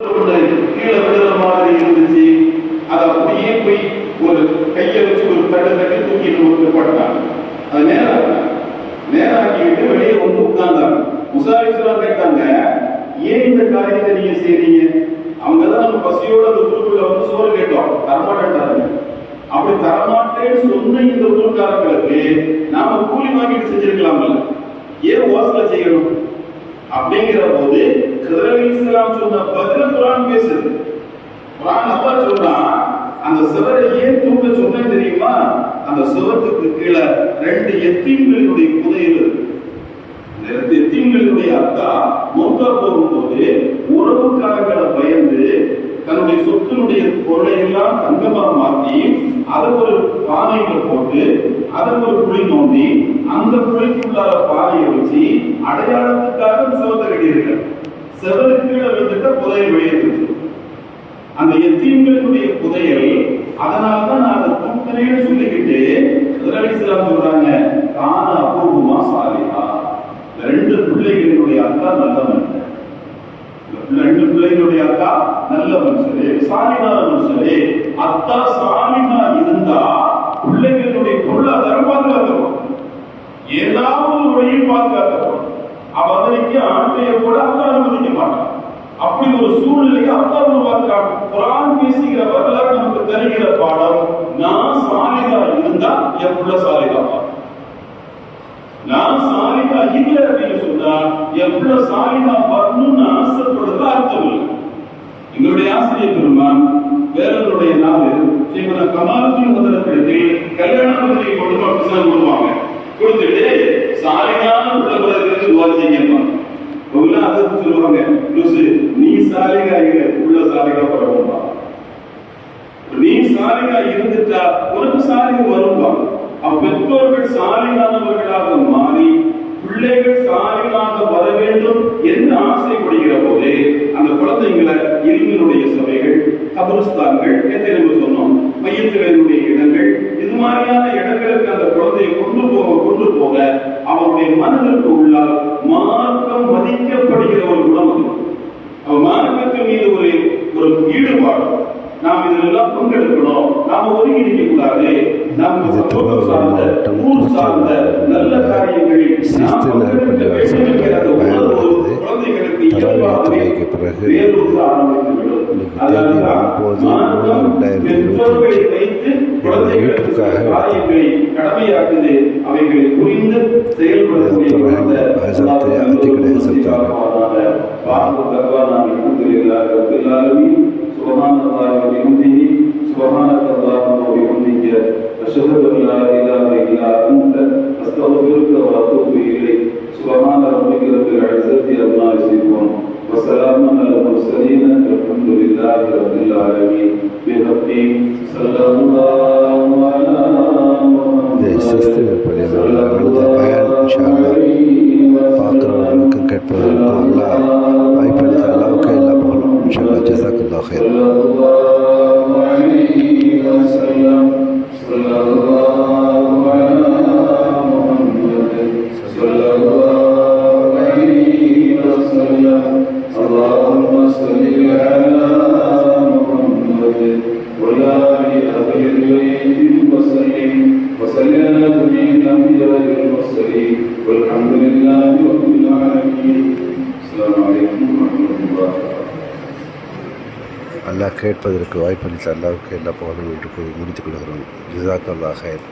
கீழே விழுற மாதிரி இருந்துச்சு. அதை அப்படியே போய் ஒரு கையை வச்சு ஒரு தட்டு தட்டி தூக்கிட்டு போட்டாங்க. அது நேராக்கிட்டு வெளியே வந்து உட்கார்ந்தாங்க. முசாரிசுலாம் கேட்டாங்க, ஏன் இந்த காரியத்தை நீங்க செய்றீங்க? அவங்கதான் நம்ம பசியோட அந்த குழுக்குள்ள வந்து சோறு கேட்டோம், தரமாட்டாங்க. அப்படி தரமாட்டேன்னு சொன்ன இந்த ஊருக்காரங்களுக்கு நாம கூலி வாங்கிட்டு செஞ்சிருக்கலாம்ல, ஏன் ஓசல செய்யணும் அப்படிங்கிற போது இஸ்லாம் சொன்ன பதில குர்ஆன் பேசுது. குர்ஆன் அப்பா சொன்னா, அந்த சுவரை ஏன் தூக்க சொன்னேன் தெரியுமா? அந்த சுவத்துக்கு கீழே 2 எத்தீம்களுடைய புதையல் இருக்கு. இந்த 2 எத்தீம்களுடைய அத்தா மௌத்தா போகும்போது உறவுக்காரங்களை பயந்து தன்னுடைய சொத்தினுடைய பொருளை எல்லாம் தங்கமா மாற்றி அதை ஒரு பானையில போட்டு அதை ஒரு குழி நோண்டி அந்த குழிக்குள்ளார பானையை வச்சு அடையாளத்துக்காக சிவத்தை கட்டியிருக்க. செவரு கீழே விழுந்துட்ட புதையல் வெளியேற்று. அந்த எத்தீம்களுடைய புதையல், அதனாலதான் நான் அதை தூக்கினேன்னு சொல்லிக்கிட்டு இஸ்லாம் சொல்றாங்க, கான அபூர்வமா சாலிஹா. 2 பிள்ளைகளுடைய அத்தா நல்ல மனுஷன். 2 பிள்ளைகளுடைய அத்தா நல்ல மனுஷரே, சாலிஹான மனுஷரே. அத்தா சாலிஹா இருந்தா பிள்ளைகளுடைய பொருளாதாரம் பாதுகாக்கப்படும், ஏதாவது ஒரு வழியில் பாதுகாக்கப்படும். அவர்களுக்கு ஆண்டைய கூட அல்லா அனுமதிக்க மாட்டான். அப்படி ஒரு சூழ்நிலையை அல்லா உருவாக்குறான். குர்ஆன் பேசுகிற வரலாறு நமக்கு தருகிற பாடம், நான் சாலிஹா இருந்தா என் புள்ள சாலிஹா, நான் சாலிஹா இல்லை அப்படின்னு சொன்னா என் புள்ள சாலிஹா வரணும்னு ஆசைப்படுறது அர்த்தம் இல்லை. எங்களுடைய ஆசிரியர் பெருமான் வேறவருடைய நாள் ஸ்ரீமன கமாலுத்தீன் ஹதரத்திடத்தில் கல்யாண பத்திரிகை கொண்டு அப்படிதான் கொடுப்பாங்க. கொடுத்துட்டு சாலிஹான உள்ளவர்களுக்கு துவா செய்யணும். அதுக்கு சொல்லுவாங்க, நீ சாலிகா இல்லை, உள்ள சாலிகா பரவும்பா. நீ சாலிகா இருந்துட்டா உனக்கு சாலிகா வரும்பா. பெற்றோர்கள் சாலிகானவர்களாக மாறி பிள்ளைகள் சாலிகாக வர வேண்டும் என்று ஆசைப்படுகிற போது அந்த குழந்தைங்களை இல்மினுடைய சபைகள், கபருஸ்தான்கள், நம்ம சொன்னோம், மையத்துகளினுடைய இடங்கள், இது மாதிரியான இடங்களுக்கு அந்த குழந்தையை கொண்டு போக அவருடைய மனதிற்கு உள்ளால் மார்க்கம் மதிக்கப்படுகிற ஒரு குணம் அது. அவன் மார்க்கத்தின் மீது ஒரு ஈடுபாடு, நாம் இதெல்லாம் பங்கெடுக்கணும், நாம ஒதுங்கி நிற்க கூடாது. நாம் சார்ந்த ஊர் சார்ந்த நல்ல காரியங்களில் குழந்தைகளுக்கு இயல்பாகவே வேரூன்ற ஆரம்பித்துவிடும். பெற்றோர்களை வைத்து குழந்தைகளுக்கு காரியங்களை கடமையாக்குது. அவைகளை புரிந்து செயல்படக்கூடிய سبحان الله وبحمده سبحانك اللهم وبحمدك أشهد أن لا إله إلا أنت أستغفرك وأتوب إليك. سبحان ربك رب العزة عما يصفون وسلام على المرسلين والحمد لله رب العالمين. بحق صلى الله على جزاك الله خير. اللهم صل على محمد وعلى آل بيته وسلم على جميع الأنبياء والمرسلين والحمد لله رب العالمين. السلام عليكم ورحمة الله. அல்லாஹ் கேட்பதற்கு வாய்ப்பளித்த அல்லாஹ்வுக்கு எல்லா புகழும் என்று கூறி முடித்துக் கொள்கிறோம். ஜஸாக்கல்லாஹ் ஹைர்.